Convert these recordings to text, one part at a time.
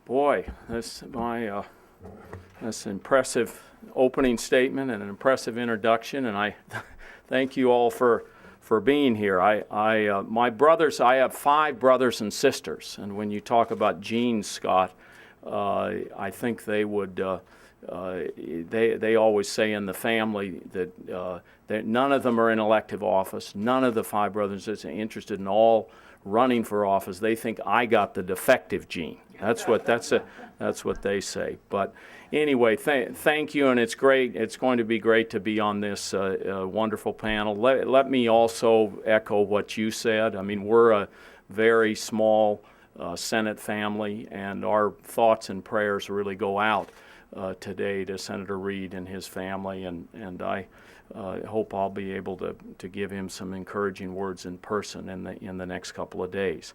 Boy, this impressive opening statement and an impressive introduction, and I thank you all for being here. My brothers, I have 5 brothers and sisters, and when you talk about genes, Scott, I think they would. They always say in the family that none of them are in elective office. None of the 5 brothers are interested in all running for office. They think I got the defective gene. That's what they say. But anyway, thank you, and it's great. It's going to be great to be on this wonderful panel. Let me also echo what you said. I mean, we're a very small Senate family, and our thoughts and prayers really go out today to Senator Reed and his family, and I hope I'll be able to give him some encouraging words in person in the next couple of days.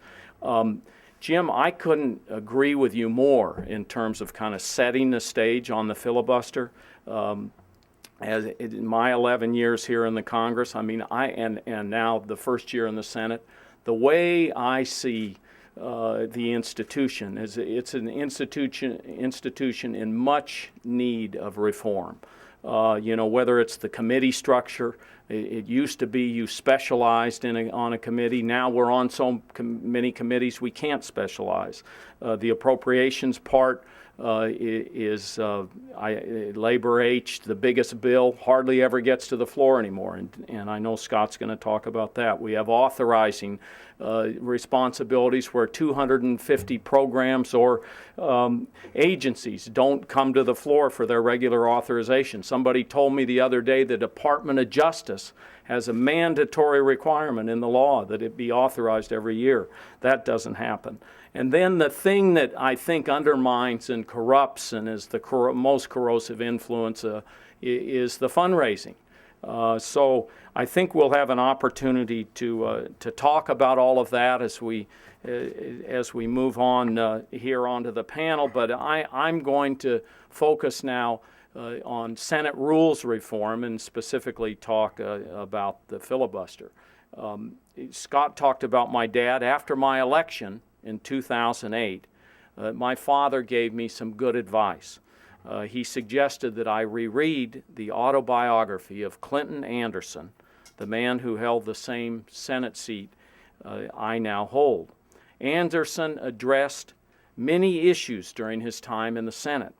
Jim, I couldn't agree with you more in terms of kind of setting the stage on the filibuster. As in my 11 years here in the Congress, I mean, and now the first year in the Senate, the way I see the institution is it's an institution in much need of reform. Whether it's the committee structure, it used to be you specialized on a committee. Now we're on so many committees we can't specialize. The appropriations part is Labor H, the biggest bill, hardly ever gets to the floor anymore, and I know Scott's going to talk about that. We have authorizing responsibilities where 250 programs or agencies don't come to the floor for their regular authorization. Somebody told me the other day the Department of Justice has a mandatory requirement in the law that it be authorized every year. That doesn't happen. And then the thing that I think undermines and corrupts and is the most corrosive influence is the fundraising. So I think we'll have an opportunity to talk about all of that as we move on here onto the panel. But I'm going to focus now on Senate rules reform and specifically talk about the filibuster. Scott talked about my dad. After my election in 2008, my father gave me some good advice. He suggested that I reread the autobiography of Clinton Anderson, the man who held the same Senate seat I now hold. Anderson addressed many issues during his time in the Senate,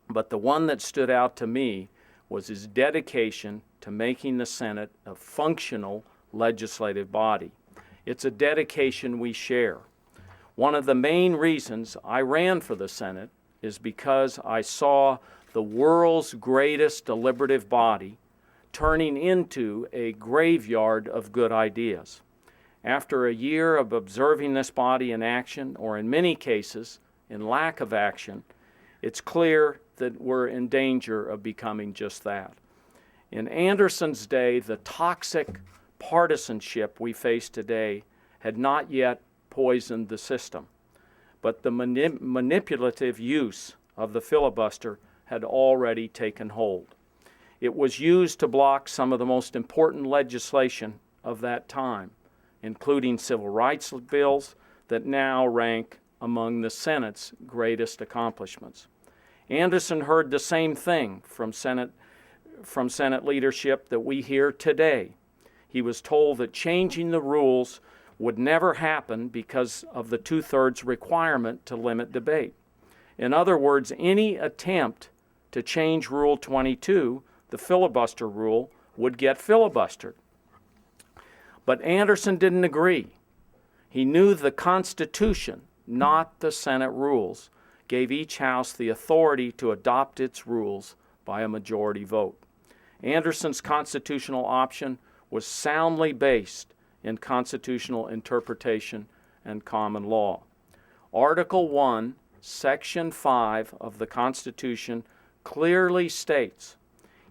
but the one that stood out to me was his dedication to making the Senate a functional legislative body. It's a dedication we share. One of the main reasons I ran for the Senate is because I saw the world's greatest deliberative body turning into a graveyard of good ideas. After a year of observing this body in action, or in many cases, in lack of action, it's clear that we're in danger of becoming just that. In Anderson's day, the toxic partisanship we face today had not yet poisoned the system, but the manipulative use of the filibuster had already taken hold. It was used to block some of the most important legislation of that time, including civil rights bills that now rank among the Senate's greatest accomplishments. Anderson heard the same thing from Senate leadership that we hear today. He was told that changing the rules would never happen because of the 2/3 requirement to limit debate. In other words, any attempt to change Rule 22, the filibuster rule, would get filibustered. But Anderson didn't agree. He knew the Constitution, not the Senate rules, gave each House the authority to adopt its rules by a majority vote. Anderson's constitutional option was soundly based in constitutional interpretation and common law. Article 1, Section 5 of the Constitution clearly states,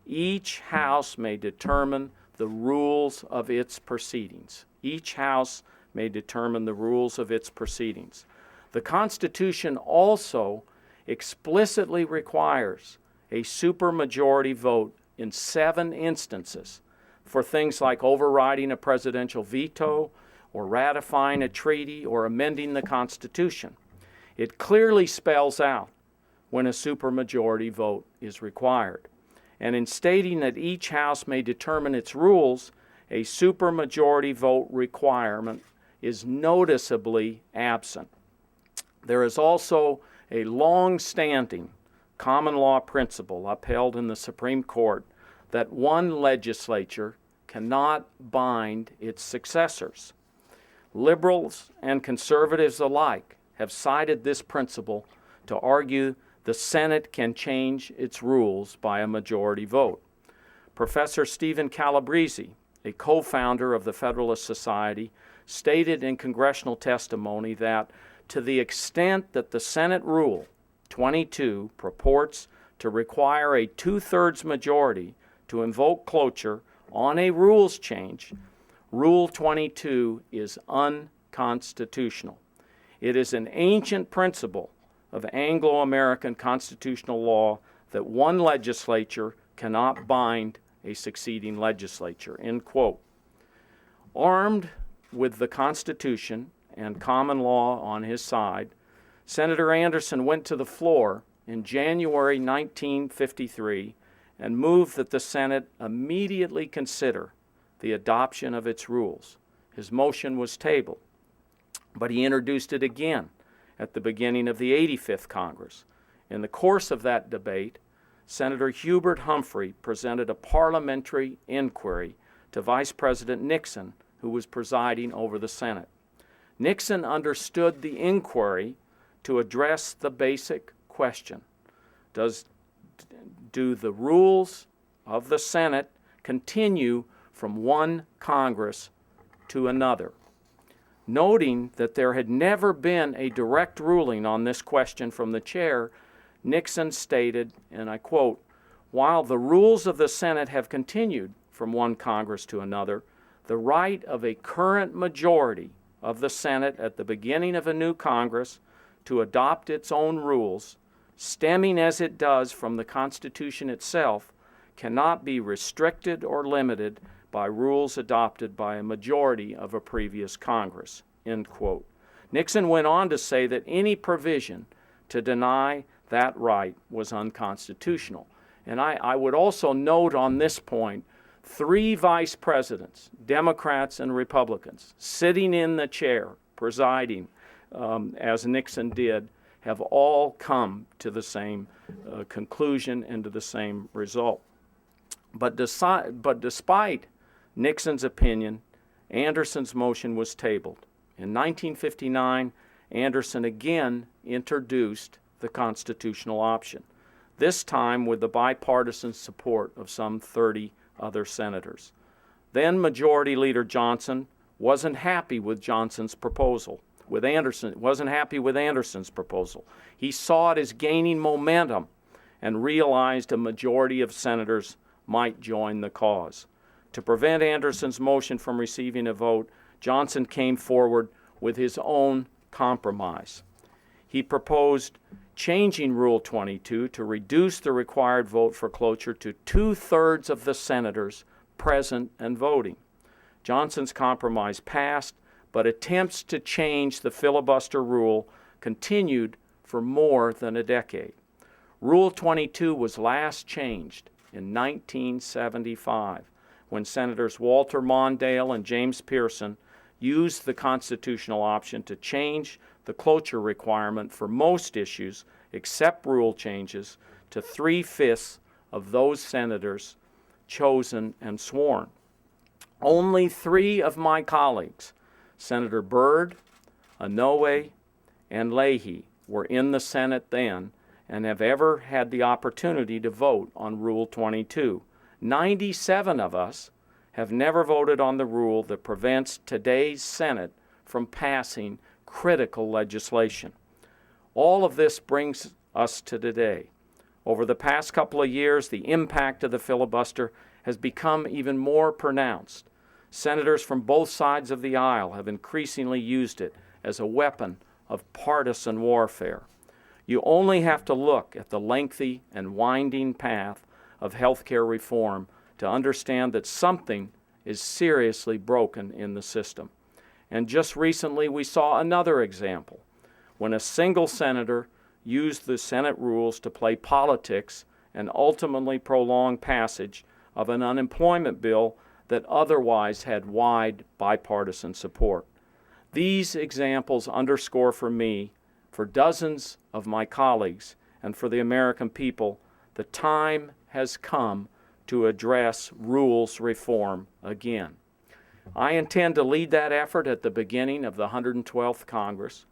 each House may determine the rules of its proceedings. Each House may determine the rules of its proceedings. The Constitution also explicitly requires a supermajority vote in 7 instances for things like overriding a presidential veto or ratifying a treaty or amending the Constitution. It clearly spells out when a supermajority vote is required. And in stating that each House may determine its rules, a supermajority vote requirement is noticeably absent. There is also a long-standing common law principle upheld in the Supreme Court that one legislature cannot bind its successors. Liberals and conservatives alike have cited this principle to argue the Senate can change its rules by a majority vote. Professor Stephen Calabrese, a co-founder of the Federalist Society, stated in congressional testimony that to the extent that the Senate Rule 22 purports to require a two-thirds majority to invoke cloture on a rules change, Rule 22 is unconstitutional. It is an ancient principle of Anglo-American constitutional law that one legislature cannot bind a succeeding legislature, end quote. Armed with the Constitution and common law on his side, Senator Anderson went to the floor in January 1953 and moved that the Senate immediately consider the adoption of its rules. His motion was tabled, but he introduced it again at the beginning of the 85th Congress. In the course of that debate, Senator Hubert Humphrey presented a parliamentary inquiry to Vice President Nixon, who was presiding over the Senate. Nixon understood the inquiry to address the basic question: do the rules of the Senate continue from one Congress to another? Noting that there had never been a direct ruling on this question from the chair, Nixon stated, and I quote, "While the rules of the Senate have continued from one Congress to another, the right of a current majority of the Senate at the beginning of a new Congress to adopt its own rules, stemming as it does from the Constitution itself, cannot be restricted or limited by rules adopted by a majority of a previous Congress," end quote. Nixon went on to say that any provision to deny that right was unconstitutional. And I would also note on this point, 3 vice presidents, Democrats and Republicans, sitting in the chair, presiding, as Nixon did, have all come to the same conclusion and to the same result. But despite Nixon's opinion, Anderson's motion was tabled. In 1959, Anderson again introduced the constitutional option, this time with the bipartisan support of some 30 other senators. Then Majority Leader Johnson wasn't happy with Anderson's proposal. He saw it as gaining momentum and realized a majority of senators might join the cause. To prevent Anderson's motion from receiving a vote, Johnson came forward with his own compromise. He proposed changing Rule 22 to reduce the required vote for cloture to 2/3 of the senators present and voting. Johnson's compromise passed, but attempts to change the filibuster rule continued for more than a decade. Rule 22 was last changed in 1975 when Senators Walter Mondale and James Pearson used the constitutional option to change the cloture requirement for most issues except rule changes to 3/5 of those senators chosen and sworn. Only 3 of my colleagues, Senator Byrd, Inouye, and Leahy, were in the Senate then and have ever had the opportunity to vote on Rule 22. 97 of us have never voted on the rule that prevents today's Senate from passing critical legislation. All of this brings us to today. Over the past couple of years, the impact of the filibuster has become even more pronounced. Senators from both sides of the aisle have increasingly used it as a weapon of partisan warfare. You only have to look at the lengthy and winding path of health care reform to understand that something is seriously broken in the system. And just recently we saw another example when a single senator used the Senate rules to play politics and ultimately prolong passage of an unemployment bill that otherwise had wide bipartisan support. These examples underscore for me, for dozens of my colleagues, and for the American people, the time has come to address rules reform again. I intend to lead that effort at the beginning of the 112th Congress.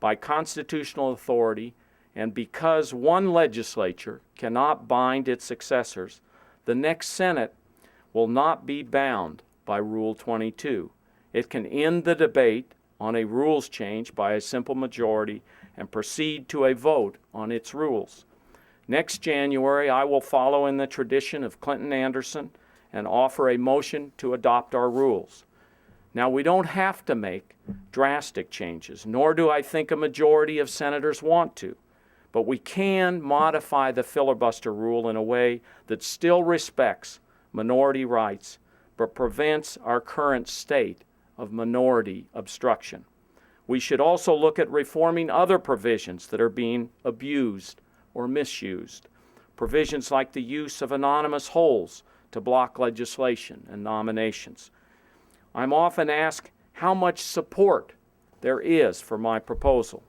By constitutional authority, and because one legislature cannot bind its successors, the next Senate will not be bound by Rule 22. It can end the debate on a rules change by a simple majority and proceed to a vote on its rules. Next January, I will follow in the tradition of Clinton Anderson and offer a motion to adopt our rules. Now, we don't have to make drastic changes, nor do I think a majority of senators want to, but we can modify the filibuster rule in a way that still respects minority rights, but prevents our current state of minority obstruction. We should also look at reforming other provisions that are being abused or misused. Provisions like the use of anonymous holds to block legislation and nominations. I'm often asked how much support there is for my proposal.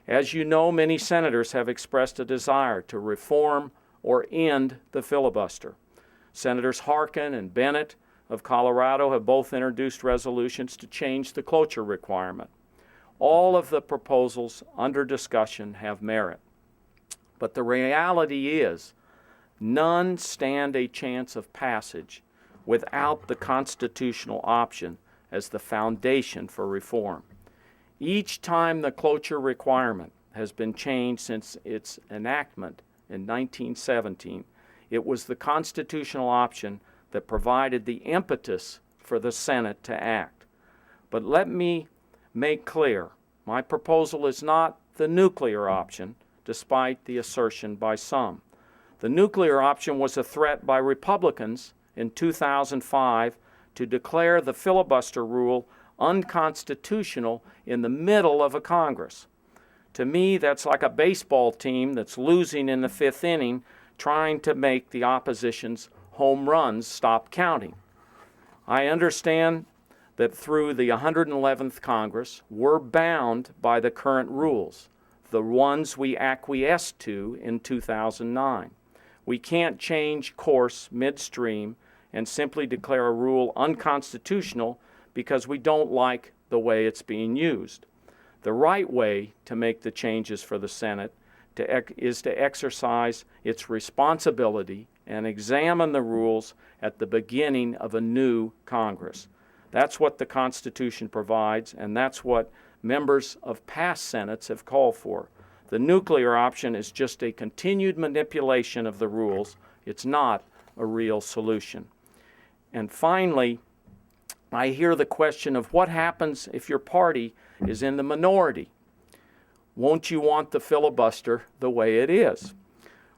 As you know, many senators have expressed a desire to reform or end the filibuster. Senators Harkin and Bennett of Colorado have both introduced resolutions to change the cloture requirement. All of the proposals under discussion have merit. But the reality is, none stand a chance of passage without the constitutional option as the foundation for reform. Each time the cloture requirement has been changed since its enactment in 1917, it was the constitutional option that provided the impetus for the Senate to act. But let me make clear, my proposal is not the nuclear option, despite the assertion by some. The nuclear option was a threat by Republicans in 2005 to declare the filibuster rule unconstitutional in the middle of a Congress. To me, that's like a baseball team that's losing in the fifth inning, trying to make the opposition's home runs stop counting. I understand that through the 111th Congress, we're bound by the current rules, the ones we acquiesced to in 2009. We can't change course midstream and simply declare a rule unconstitutional because we don't like the way it's being used. The right way to make the changes for the Senate is to exercise its responsibility and examine the rules at the beginning of a new Congress. That's what the Constitution provides, and that's what members of past Senates have called for. The nuclear option is just a continued manipulation of the rules. It's not a real solution. And finally, I hear the question of what happens if your party is in the minority? Won't you want the filibuster the way it is?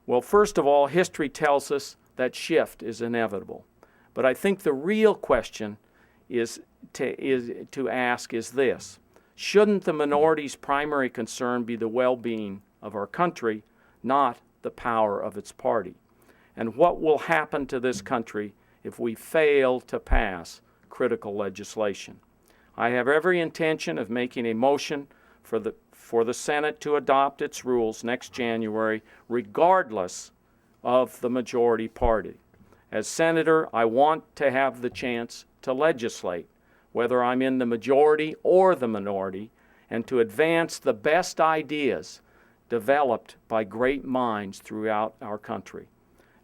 Well, first of all, history tells us that shift is inevitable. But I think the real question to ask is this: shouldn't the minority's primary concern be the well-being of our country, not the power of its party? And what will happen to this country if we fail to pass critical legislation? I have every intention of making a motion for the Senate to adopt its rules next January, regardless of the majority party. As senator, I want to have the chance to legislate, whether I'm in the majority or the minority, and to advance the best ideas developed by great minds throughout our country.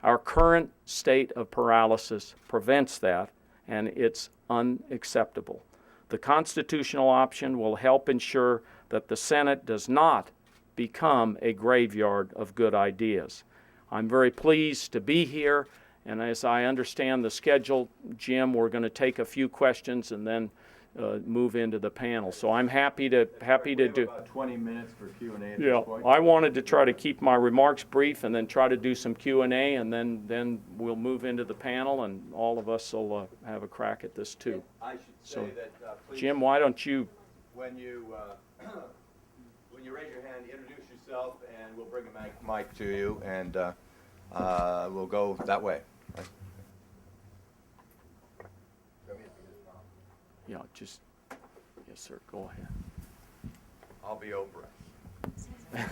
Our current state of paralysis prevents that, and it's unacceptable. The constitutional option will help ensure that the Senate does not become a graveyard of good ideas. I'm very pleased to be here, and as I understand the schedule, Jim, we're going to take a few questions and then move into the panel. So I'm happy to do about 20 minutes for Q&A at yeah, this point. I wanted to try to keep my remarks brief and then try to do some Q&A, and then we'll move into the panel, and all of us will have a crack at this too. I should say So, that, please, Jim, why don't you? when you when you raise your hand, introduce yourself, and we'll bring a mic to you, and we'll go that way. Yeah, just, yes, sir, go ahead. I'll be over it.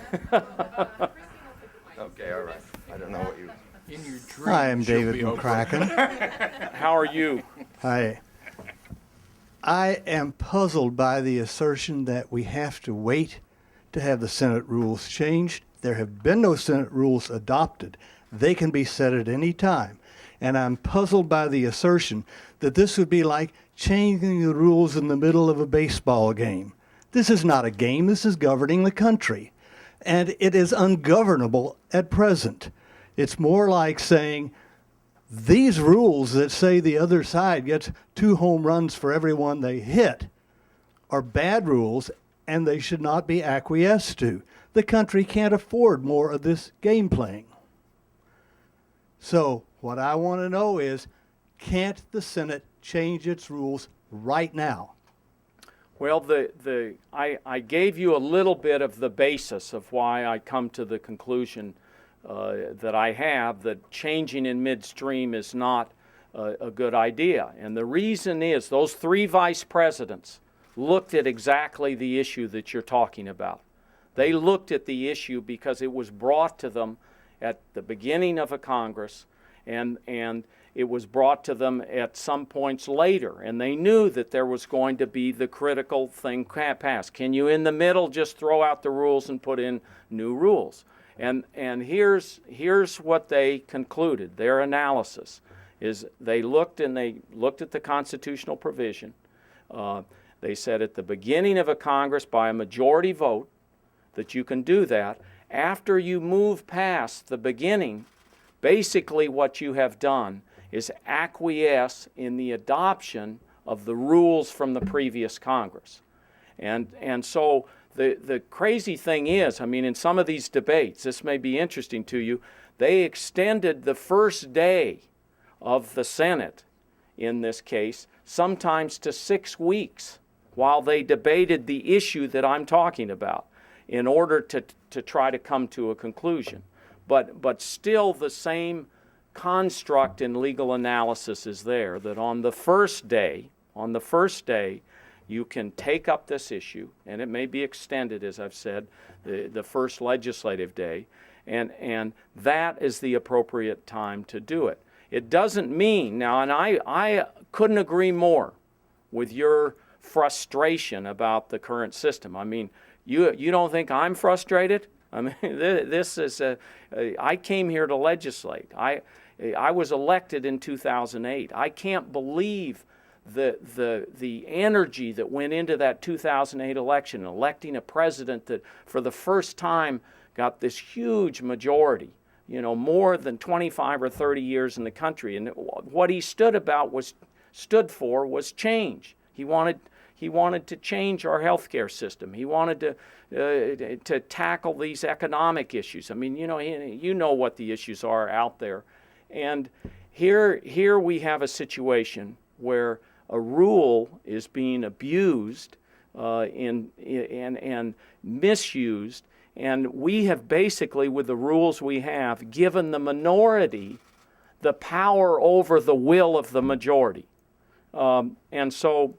Okay, all right. I don't know what you... In your dreams, Hi, I'm you'll David be Oprah. McCracken. How are you? Hi. I am puzzled by the assertion that we have to wait to have the Senate rules changed. There have been no Senate rules adopted. They can be set at any time. And I'm puzzled by the assertion that this would be like changing the rules in the middle of a baseball game. This is not a game. This is governing the country. And it is ungovernable at present. It's more like saying, these rules that say the other side gets 2 home runs for every one they hit are bad rules, and they should not be acquiesced to. The country can't afford more of this game playing. So what I want to know is, can't the Senate change its rules right now? Well, I gave you a little bit of the basis of why I come to the conclusion that I have, that changing in midstream is not a good idea. And the reason is those 3 vice presidents looked at exactly the issue that you're talking about. They looked at the issue because it was brought to them at the beginning of a Congress, and it was brought to them at some points later, and they knew that there was going to be the critical thing passed. Can you in the middle just throw out the rules and put in new rules? And here's what they concluded. Their analysis is they looked at the constitutional provision. They said at the beginning of a Congress by a majority vote that you can do that. After you move past the beginning, basically what you have done is acquiesce in the adoption of the rules from the previous Congress. And so the crazy thing is, I mean, in some of these debates, this may be interesting to you, they extended the first day of the Senate, in this case, sometimes to 6 weeks while they debated the issue that I'm talking about in order to try to come to a conclusion. But still the same construct in legal analysis is there, that on the first day, you can take up this issue, and it may be extended, as I've said, the first legislative day, and that is the appropriate time to do it. It doesn't mean, now, and I couldn't agree more with your frustration about the current system. I mean, you don't think I'm frustrated? I mean, this is I came here to legislate. I was elected in 2008. I can't believe the energy that went into that 2008 election, electing a president that for the first time got this huge majority, more than 25 or 30 years in the country. And what he stood for was change. He wanted to change our healthcare system. He wanted to tackle these economic issues. I mean, you know what the issues are out there. And here we have a situation where a rule is being abused and misused, and we have basically, with the rules we have, given the minority the power over the will of the majority. And so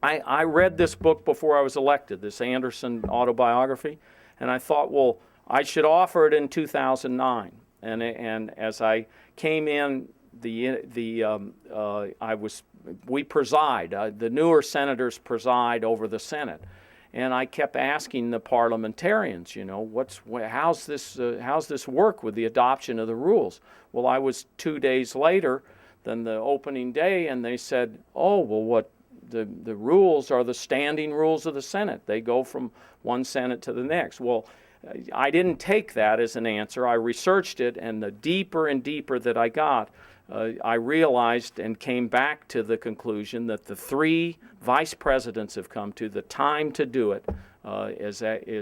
I read this book before I was elected, this Anderson autobiography, and I thought, well, I should offer it in 2009. And as I came in, we preside. The newer senators preside over the Senate, and I kept asking the parliamentarians, how's this work with the adoption of the rules? Well, I was 2 days later than the opening day, and they said, oh, well, what the rules are the standing rules of the Senate. They go from one Senate to the next. Well, I didn't take that as an answer. I researched it, and the deeper and deeper that I got, I realized and came back to the conclusion that the 3 vice presidents have come to, the time to do it is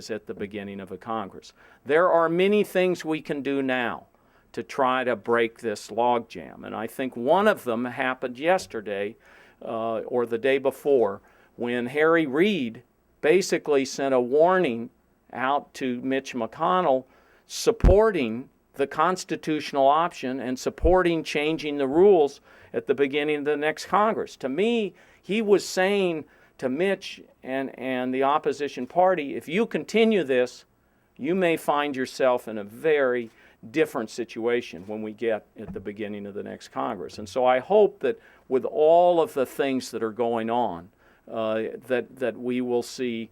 at the beginning of a Congress. There are many things we can do now to try to break this logjam, and I think one of them happened yesterday or the day before when Harry Reid basically sent a warning out to Mitch McConnell supporting the constitutional option and supporting changing the rules at the beginning of the next Congress. To me, he was saying to Mitch and the opposition party, if you continue this, you may find yourself in a very different situation when we get at the beginning of the next Congress. And so I hope that with all of the things that are going on, that we will see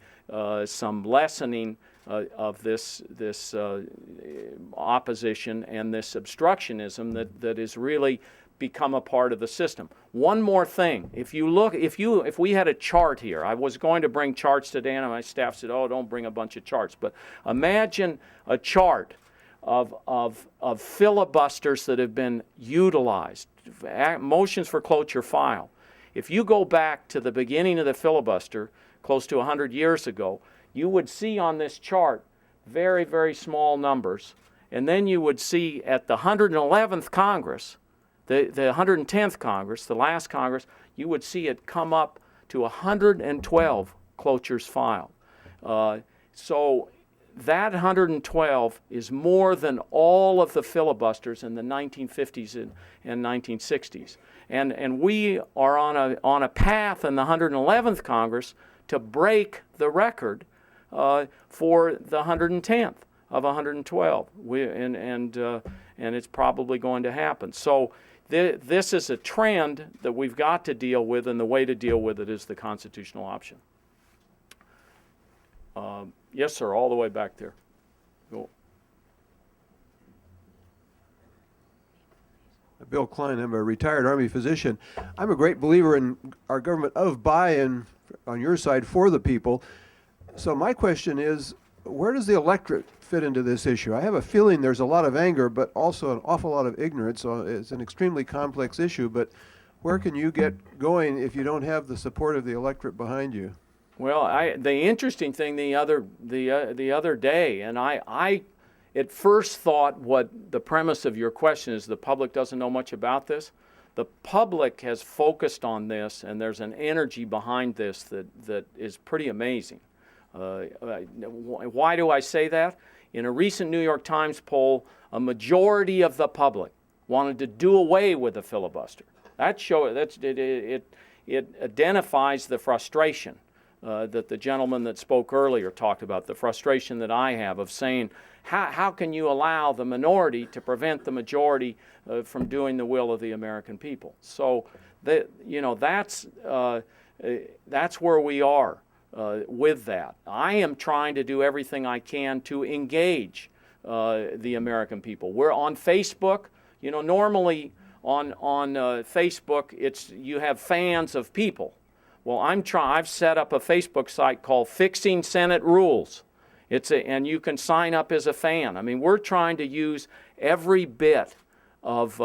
some lessening of this opposition and this obstructionism that is really become a part of the system. One more thing, if we had a chart here, I was going to bring charts today, and my staff said, "Oh, don't bring a bunch of charts." But imagine a chart of filibusters that have been utilized, motions for cloture file. If you go back to the beginning of the filibuster, close to 100 years ago, you would see on this chart very, very small numbers. And then you would see at the 111th Congress, the 110th Congress, the last Congress, you would see it come up to 112 clotures filed. So that 112 is more than all of the filibusters in the 1950s and 1960s. And we are on a path in the 111th Congress to break the record for the 110th of 112. And it's probably going to happen. So this is a trend that we've got to deal with, and the way to deal with it is the constitutional option. Yes, sir, all the way back there. Go. Bill Klein, I'm a retired Army physician. I'm a great believer in our government of by and on your side for the people. So my question is, where does the electorate fit into this issue? I have a feeling there's a lot of anger, but also an awful lot of ignorance. So it's an extremely complex issue, but where can you get going if you don't have the support of the electorate behind you? Well, the interesting thing the other day, and I at first thought what the premise of your question is, the public doesn't know much about this. The public has focused on this, and there's an energy behind this that is pretty amazing. Why do I say that? In a recent New York Times poll, a majority of the public wanted to do away with the filibuster. It identifies the frustration that the gentleman that spoke earlier talked about, the frustration that I have of saying, how can you allow the minority to prevent the majority from doing the will of the American people? So that's where we are with that. I am trying to do everything I can to engage the American people. We're on Facebook. Normally on Facebook, you have fans of people. Well, I've set up a Facebook site called Fixing Senate Rules. And you can sign up as a fan. I mean, we're trying to use every bit of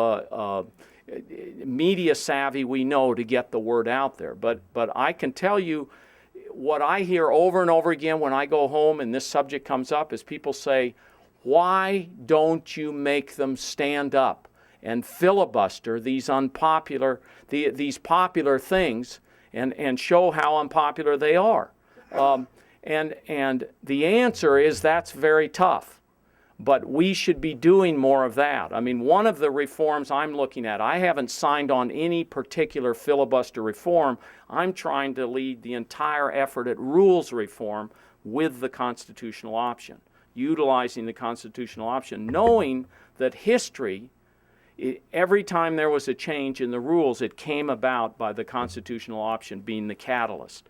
media savvy we know to get the word out there. But I can tell you what I hear over and over again when I go home and this subject comes up is people say, why don't you make them stand up and filibuster these popular things and show how unpopular they are? And the answer is that's very tough. But we should be doing more of that. I mean, one of the reforms I'm looking at, I haven't signed on any particular filibuster reform. I'm trying to lead the entire effort at rules reform with the constitutional option, utilizing the constitutional option, knowing that history, every time there was a change in the rules, it came about by the constitutional option being the catalyst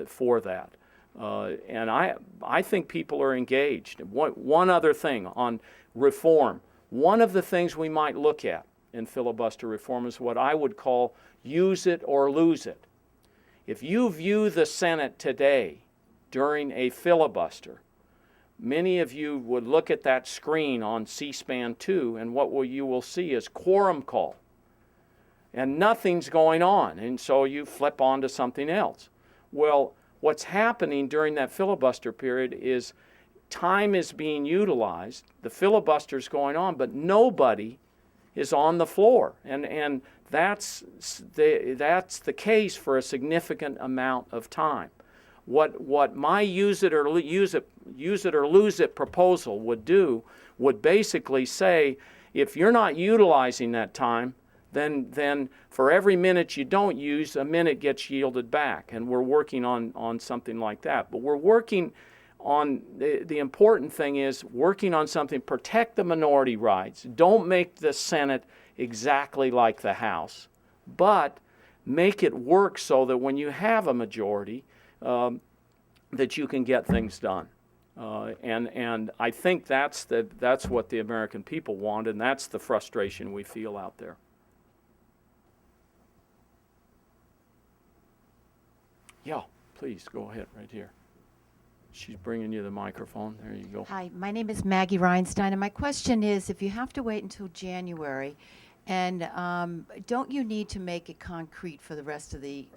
for that. And I think people are engaged. One other thing on reform. One of the things we might look at in filibuster reform is what I would call use it or lose it. If you view the Senate today during a filibuster, many of you would look at that screen on C-SPAN 2, and you will see is quorum call. And nothing's going on, and so you flip on to something else. Well, what's happening during that filibuster period is time is being utilized, the filibuster's going on, but nobody is on the floor. And that's the case for a significant amount of time. What my use it or lose it proposal would do would basically say, if you're not utilizing that time, then for every minute you don't use, a minute gets yielded back. And we're working on something like that. But we're working on, the important thing is working on something, protect the minority rights. Don't make the Senate exactly like the House, but make it work so that when you have a majority, that you can get things done. And I think that's what the American people want, and that's the frustration we feel out there. Yeah, please, go ahead, right here. She's bringing you the microphone. There you go. Hi, my name is Maggie Reinstein, and my question is, if you have to wait until January, and don't you need to make it concrete for the rest of the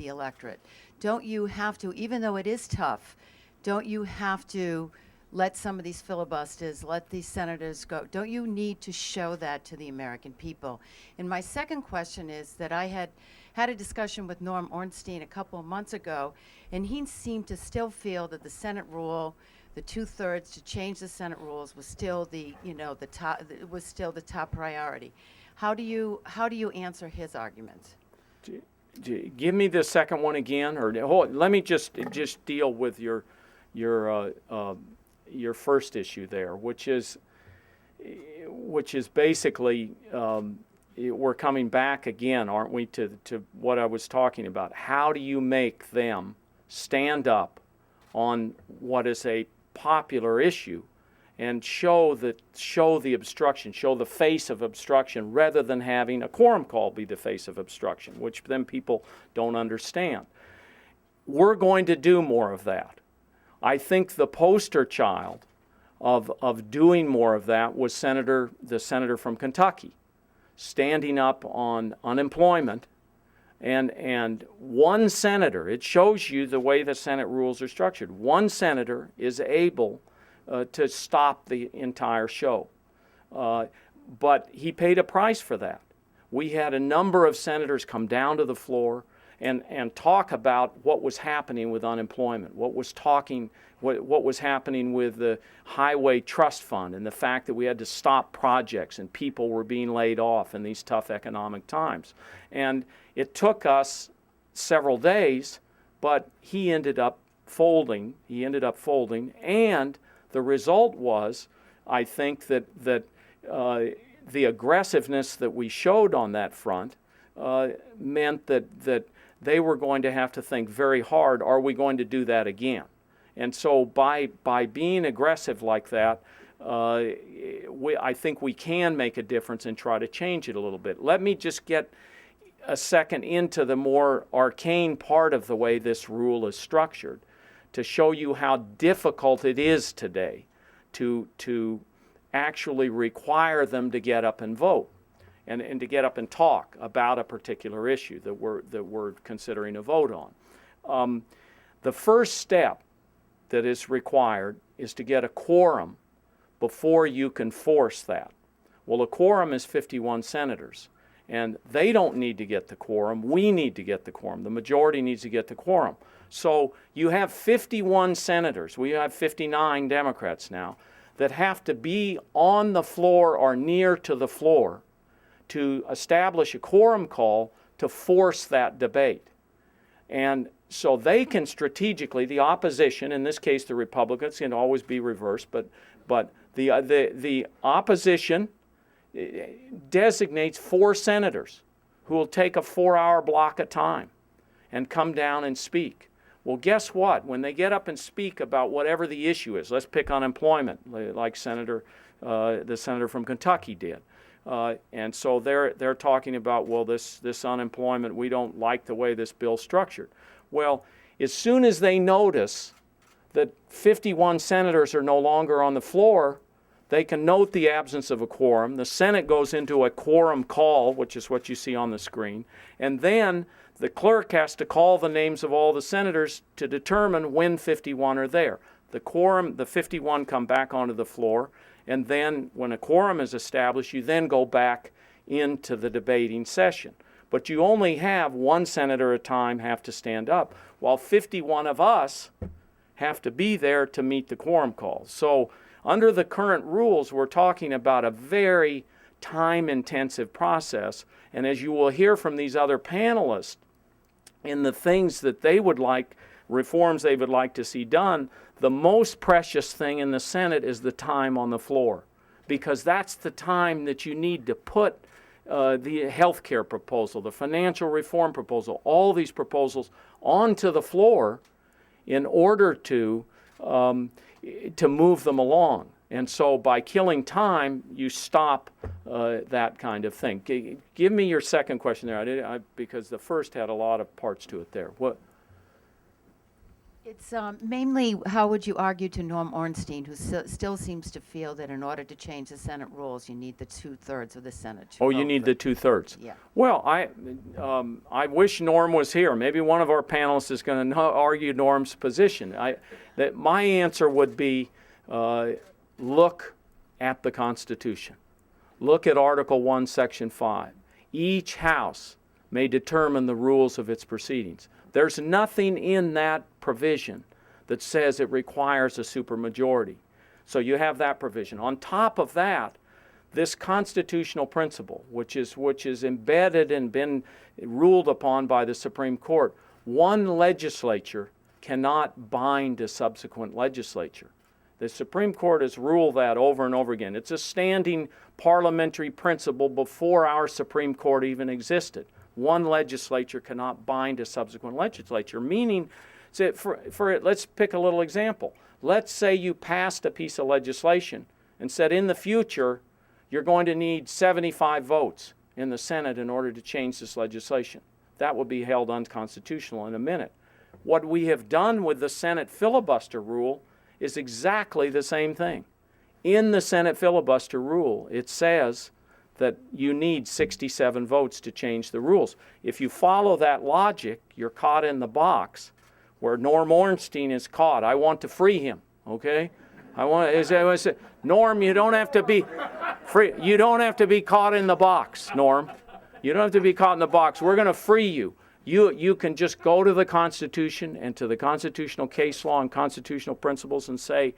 electorate? Don't you have to, even though it is tough, don't you have to let some of these filibusters, let these senators go? Don't you need to show that to the American people? And my second question is that I had a discussion with Norm Ornstein a couple of months ago, and he seemed to still feel that the Senate rule, the 2/3 to change the Senate rules, was still the top priority. How do you answer his arguments? Give me the second one again, or let me just deal with your first issue there, which is basically we're coming back again, aren't we, to what I was talking about? How do you make them stand up on what is a popular issue and show the obstruction, show the face of obstruction, rather than having a quorum call be the face of obstruction, which then people don't understand. We're going to do more of that. I think the poster child of doing more of that was the senator from Kentucky, standing up on unemployment, and one senator, it shows you the way the Senate rules are structured. One senator is able to stop the entire show. But he paid a price for that. We had a number of senators come down to the floor and talk about what was happening with unemployment, what was happening with the highway trust fund, and the fact that we had to stop projects and people were being laid off in these tough economic times. And it took us several days, but he ended up folding. And the result was, I think, that the aggressiveness that we showed on that front meant that they were going to have to think very hard, are we going to do that again? And so by being aggressive like that, I think we can make a difference and try to change it a little bit. Let me just get a second into the more arcane part of the way this rule is structured to show you how difficult it is today to actually require them to get up and vote and to get up and talk about a particular issue that we're considering a vote on. The first step that is required is to get a quorum before you can force that. Well, a quorum is 51 senators, and they don't need to get the quorum. We need to get the quorum. The majority needs to get the quorum. So you have 51 senators. We have 59 Democrats now that have to be on the floor or near to the floor to establish a quorum call to force that debate. And so they can strategically, the opposition, in this case the Republicans, can always be reversed, but the opposition designates 4 senators who will take a 4-hour block of time and come down and speak. Well, guess what? When they get up and speak about whatever the issue is, let's pick unemployment, like the senator from Kentucky did. And so they're talking about, well, this unemployment, we don't like the way this bill's structured. Well, as soon as they notice that 51 senators are no longer on the floor, they can note the absence of a quorum. The Senate goes into a quorum call, which is what you see on the screen, and then the clerk has to call the names of all the senators to determine when 51 are there. The 51 come back onto the floor, and then when a quorum is established, you then go back into the debating session. but you only have one senator at a time have to stand up, while 51 of us have to be there to meet the quorum calls. So under the current rules, we're talking about a very time-intensive process, and as you will hear from these other panelists, in the things that they would like, reforms they would like to see done, the most precious thing in the Senate is the time on the floor, because that's the time that you need to put the health care proposal, the financial reform proposal, all these proposals onto the floor in order to move them along. And so by killing time, you stop that kind of thing. Give me your second question there, because the first had a lot of parts to it there. What? It's mainly, how would you argue to Norm Ornstein, who still seems to feel that in order to change the Senate rules, you need the 2/3 of the Senate to Oh, you vote need for the it. 2/3. Yeah. Well, I wish Norm was here. Maybe one of our panelists is going to argue Norm's position. That my answer would be, look at the Constitution. Look at Article 1, Section 5. Each House may determine the rules of its proceedings. There's nothing in that provision that says it requires a supermajority. So you have that provision. On top of that, this constitutional principle, which is embedded and been ruled upon by the Supreme Court, one legislature cannot bind a subsequent legislature. The Supreme Court has ruled that over and over again. It's a standing parliamentary principle before our Supreme Court even existed. One legislature cannot bind a subsequent legislature, meaning, let's pick a little example. Let's say you passed a piece of legislation and said in the future you're going to need 75 votes in the Senate in order to change this legislation. That would be held unconstitutional in a minute. What we have done with the Senate filibuster rule is exactly the same thing. In the Senate filibuster rule, it says that you need 67 votes to change the rules. If you follow that logic, you're caught in the box where Norm Ornstein is caught. I want to free him, okay? Norm, you don't have to be free. You don't have to be caught in the box, Norm. You don't have to be caught in the box. We're going to free you. You can just go to the Constitution and to the constitutional case law and constitutional principles and say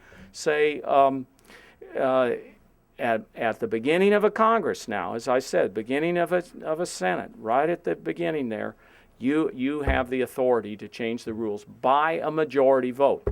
at the beginning of a Congress now, as I said, beginning of a Senate, right at the beginning there, you have the authority to change the rules by a majority vote.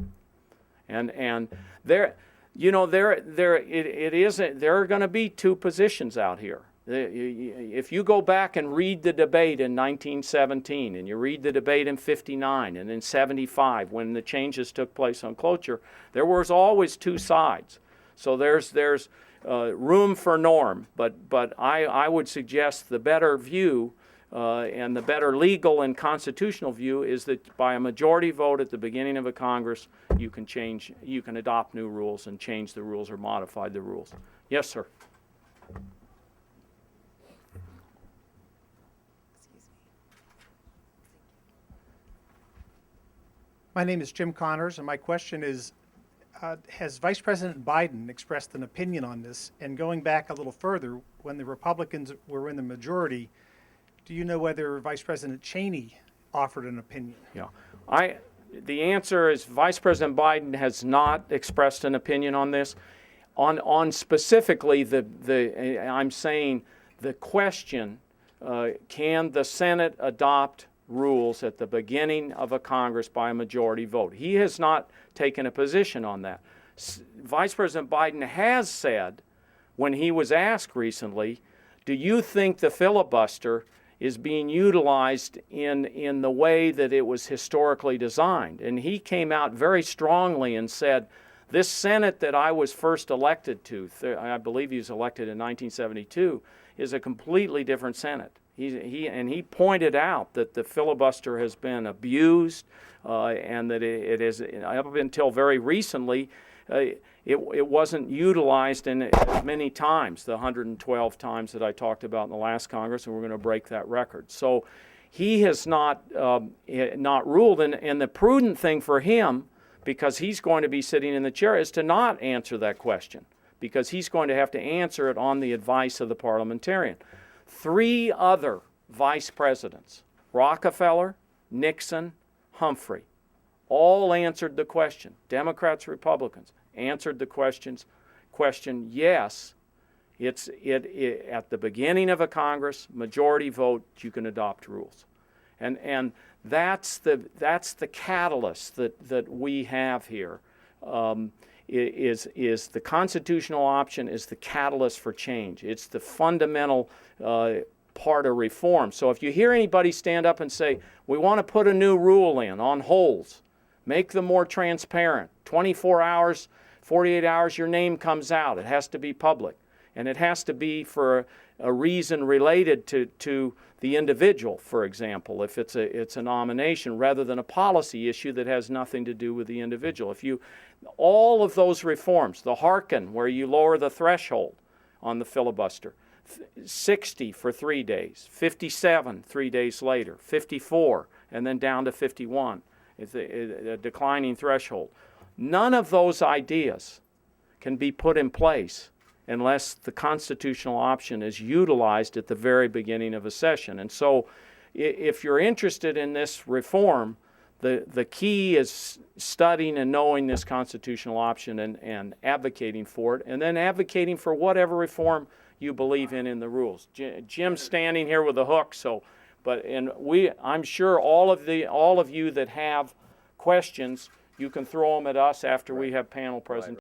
And there are going to be two positions out here. If you go back and read the debate in 1917, and you read the debate in 59 and in 75 when the changes took place on cloture, there was always two sides. So there's room for Norm, but I would suggest the better view and the better legal and constitutional view is that by a majority vote at the beginning of a Congress, you can adopt new rules and change the rules or modify the rules. Yes, sir. My name is Jim Connors, and my question is, has Vice President Biden expressed an opinion on this? And going back a little further, when the Republicans were in the majority, do you know whether Vice President Cheney offered an opinion? Yeah. The answer is Vice President Biden has not expressed an opinion on this. On specifically I'm saying the question, can the Senate adopt rules at the beginning of a Congress by a majority vote? He has not taken a position on that. Vice President Biden has said, when he was asked recently, do you think the filibuster is being utilized in the way that it was historically designed? And he came out very strongly and said, this Senate that I was first elected to, I believe he was elected in 1972, is a completely different Senate. He pointed out that the filibuster has been abused and that it is, up until very recently, it wasn't utilized in as many times, the 112 times that I talked about in the last Congress, and we're going to break that record. So he has not ruled, and the prudent thing for him, because he's going to be sitting in the chair, is to not answer that question, because he's going to have to answer it on the advice of the parliamentarian. 3 other vice presidents, Rockefeller, Nixon, Humphrey, all answered the question. Democrats, Republicans answered the question, yes, at the beginning of a Congress, majority vote, you can adopt rules. And that's the catalyst that we have here. Is the constitutional option is the catalyst for change. It's the fundamental part of reform. So if you hear anybody stand up and say, we want to put a new rule in on holes, make them more transparent, 24 hours, 48 hours, your name comes out. It has to be public. And it has to be for a reason related to the individual, for example, if it's a nomination, rather than a policy issue that has nothing to do with the individual. All of those reforms, the Harkin, where you lower the threshold on the filibuster, 60 for 3 days, 57 3 days later, 54, and then down to 51. It's a declining threshold. None of those ideas can be put in place unless the constitutional option is utilized at the very beginning of a session. And so if you're interested in this reform, the key is studying and knowing this constitutional option and advocating for it, and then advocating for whatever reform you believe in the rules. Jim's standing here with a hook, I'm sure all of you that have questions, you can throw them at us after we have panel presentations.